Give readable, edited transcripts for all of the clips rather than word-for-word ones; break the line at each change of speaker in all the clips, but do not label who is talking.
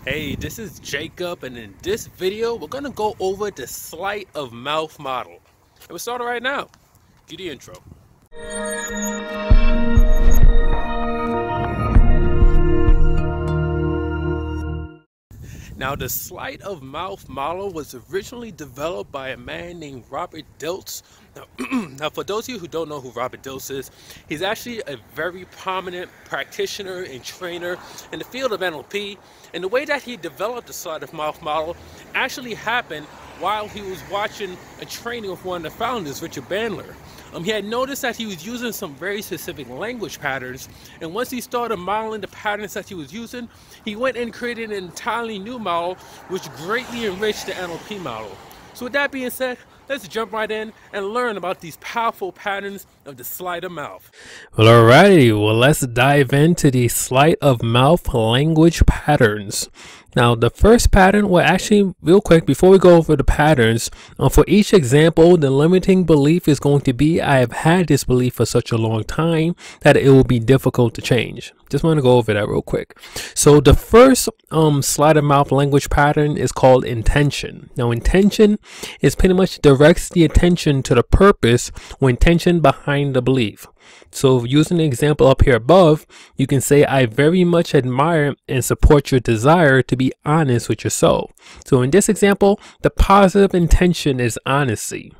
Hey, this is Jacob, and in this video, we're gonna go over the Sleight of Mouth model. And we'll start it right now. Get the intro. Now, the Sleight of Mouth model was originally developed by a man named Robert Dilts. Now, for those of you who don't know who Robert Dilts is, he's actually a very prominent practitioner and trainer in the field of NLP. And the way that he developed the Sleight of Mouth model actually happened while he was watching a training with one of the founders, Richard Bandler. He had noticed that he was using some very specific language patterns, and once he started modeling the patterns that he was using, he went and created an entirely new model which greatly enriched the NLP model. So with that being said, let's jump right in and learn about these powerful patterns of the Sleight of Mouth.
Well, alrighty, well, let's dive into the Sleight of Mouth language patterns. Now, the first pattern, well, actually, real quick, before we go over the patterns, for each example, the limiting belief is going to be, I have had this belief for such a long time that it will be difficult to change. Just want to go over that real quick. So the first Sleight of Mouth language pattern is called intention. Now, intention is pretty much directs the attention to the purpose or intention behind the belief. So using the example up here above, you can say, I very much admire and support your desire to be honest with yourself. So in this example, the positive intention is honesty.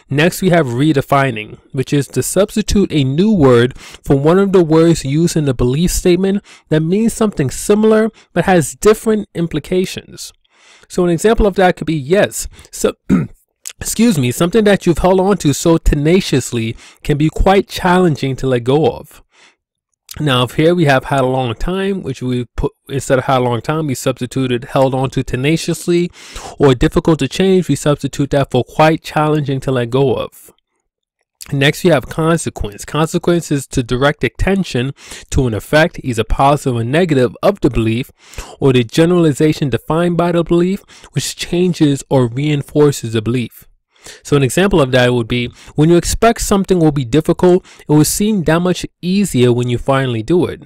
Next, we have redefining, which is to substitute a new word for one of the words used in the belief statement that means something similar but has different implications. So an example of that could be yes. So something that you've held on to so tenaciously can be quite challenging to let go of. Now, if here we have had a long time, which we put, instead of had a long time, we substituted held on to tenaciously, or difficult to change, we substitute that for quite challenging to let go of. Next, we have consequence. Consequence is to direct attention to an effect, either positive or negative, of the belief, or the generalization defined by the belief, which changes or reinforces the belief. So an example of that would be, when you expect something will be difficult, it will seem that much easier when you finally do it.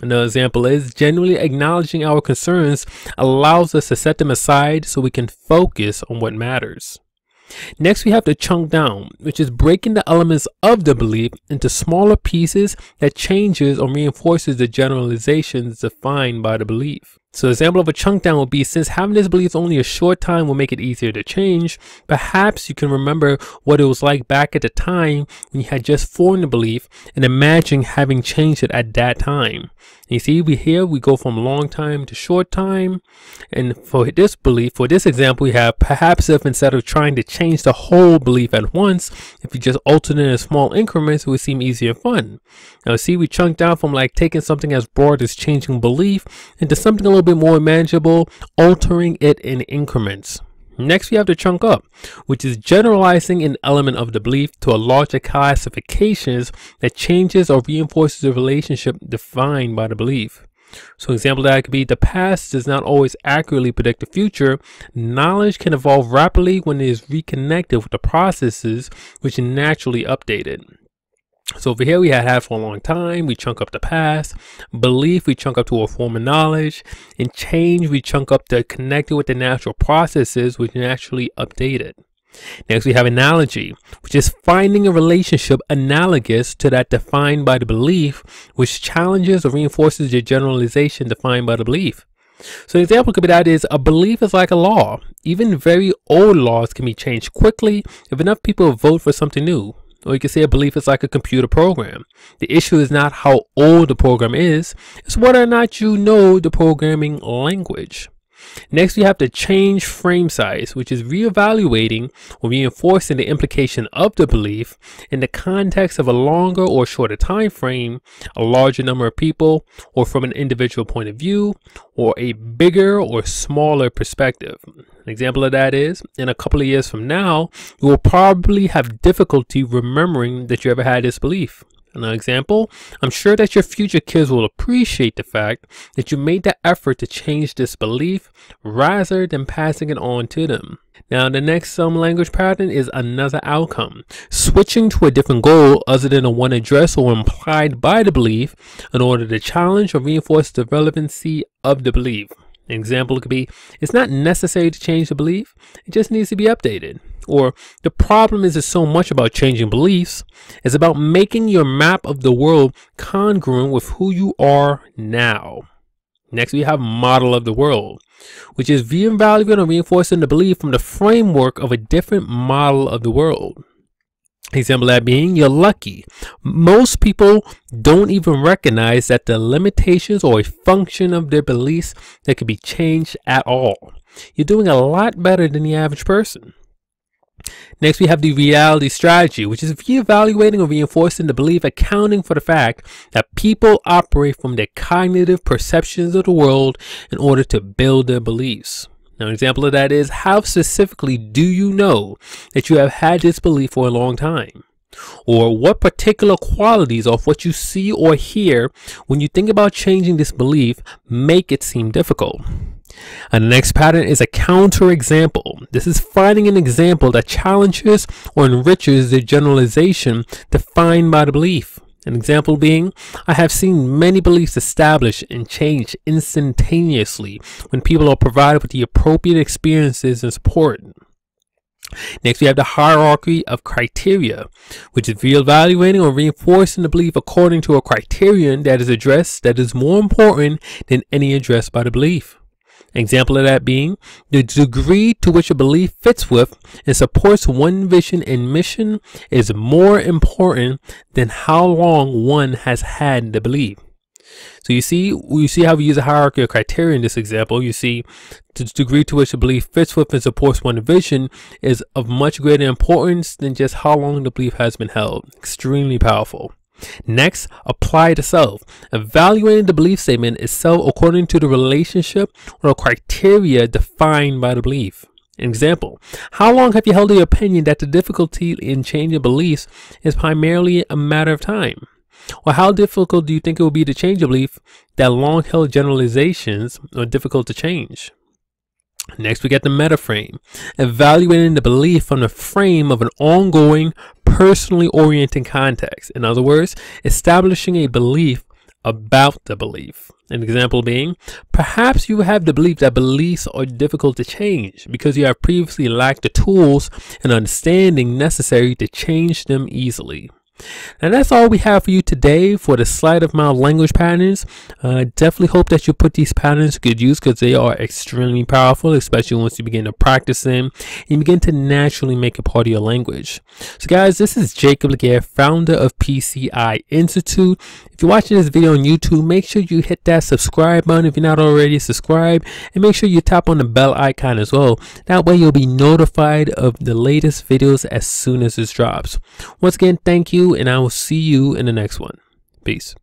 Another example is, generally acknowledging our concerns allows us to set them aside so we can focus on what matters. Next, we have the chunk down, which is breaking the elements of the belief into smaller pieces that changes or reinforces the generalizations defined by the belief. So an example of a chunk down will be, since having this belief only a short time will make it easier to change, perhaps you can remember what it was like back at the time when you had just formed the belief and imagine having changed it at that time. You see, we go from long time to short time. And for this belief, for this example, we have perhaps if instead of trying to change the whole belief at once, if you just alter it in small increments, it would seem easier and fun. Now see, we chunk down from like taking something as broad as changing belief into something a little bit more manageable, altering it in increments. Next, we have the chunk up, which is generalizing an element of the belief to a larger classifications that changes or reinforces the relationship defined by the belief. So an example of that could be, the past does not always accurately predict the future. Knowledge can evolve rapidly when it is reconnected with the processes which are naturally updated. So over here we had for a long time, we chunk up the past. Belief, we chunk up to a form of knowledge. And change, we chunk up to connected with the natural processes which naturally updated. Next, we have analogy, which is finding a relationship analogous to that defined by the belief, which challenges or reinforces the generalization defined by the belief. So an example could be that is, a belief is like a law. Even very old laws can be changed quickly if enough people vote for something new. Or you can say a belief is like a computer program. The issue is not how old the program is, it's whether or not you know the programming language. Next, we have the change frame size, which is reevaluating or reinforcing the implication of the belief in the context of a longer or shorter time frame, a larger number of people, or from an individual point of view, or a bigger or smaller perspective. An example of that is, in a couple of years from now, you will probably have difficulty remembering that you ever had this belief. Another example, I'm sure that your future kids will appreciate the fact that you made the effort to change this belief rather than passing it on to them. Now, the next language pattern is another outcome, switching to a different goal other than the one addressed or implied by the belief in order to challenge or reinforce the relevancy of the belief. An example could be, it's not necessary to change the belief, it just needs to be updated. Or, the problem isn't so much about changing beliefs, it's about making your map of the world congruent with who you are now. Next, we have model of the world, which is viewing, valuing, or reinforcing the belief from the framework of a different model of the world. Example of that being, you're lucky. Most people don't even recognize that the limitations or a function of their beliefs that can be changed at all. You're doing a lot better than the average person. Next, we have the reality strategy, which is evaluating or reinforcing the belief, accounting for the fact that people operate from their cognitive perceptions of the world in order to build their beliefs. Now, an example of that is, how specifically do you know that you have had this belief for a long time? Or what particular qualities of what you see or hear when you think about changing this belief make it seem difficult? And the next pattern is a counterexample. This is finding an example that challenges or enriches the generalization defined by the belief. An example being, I have seen many beliefs established and changed instantaneously when people are provided with the appropriate experiences and support. Next, we have the hierarchy of criteria, which is evaluating or reinforcing the belief according to a criterion that is addressed that is more important than any addressed by the belief. An example of that being, the degree to which a belief fits with and supports one vision and mission is more important than how long one has had the belief. So you see how we use a hierarchy of criteria in this example. You see the degree to which a belief fits with and supports one vision is of much greater importance than just how long the belief has been held. Extremely powerful. Next, apply to self. Evaluating the belief statement itself according to the relationship or criteria defined by the belief. An example, how long have you held the opinion that the difficulty in changing beliefs is primarily a matter of time? Or how difficult do you think it will be to change a belief that long-held generalizations are difficult to change? Next, we get the meta frame, evaluating the belief from the frame of an ongoing, personally oriented context. In other words, establishing a belief about the belief. An example being, perhaps you have the belief that beliefs are difficult to change because you have previously lacked the tools and understanding necessary to change them easily. And that's all we have for you today for the Sleight of Mouth language patterns. Definitely hope that you put these patterns to good use because they are extremely powerful, especially once you begin to practice them and you begin to naturally make it part of your language. So guys, this is Jacob Laguerre, founder of PCI Institute. If you're watching this video on YouTube, make sure you hit that subscribe button if you're not already subscribed, and make sure you tap on the bell icon as well. That way you'll be notified of the latest videos as soon as it drops. Once again, thank you, and I will see you in the next one. Peace.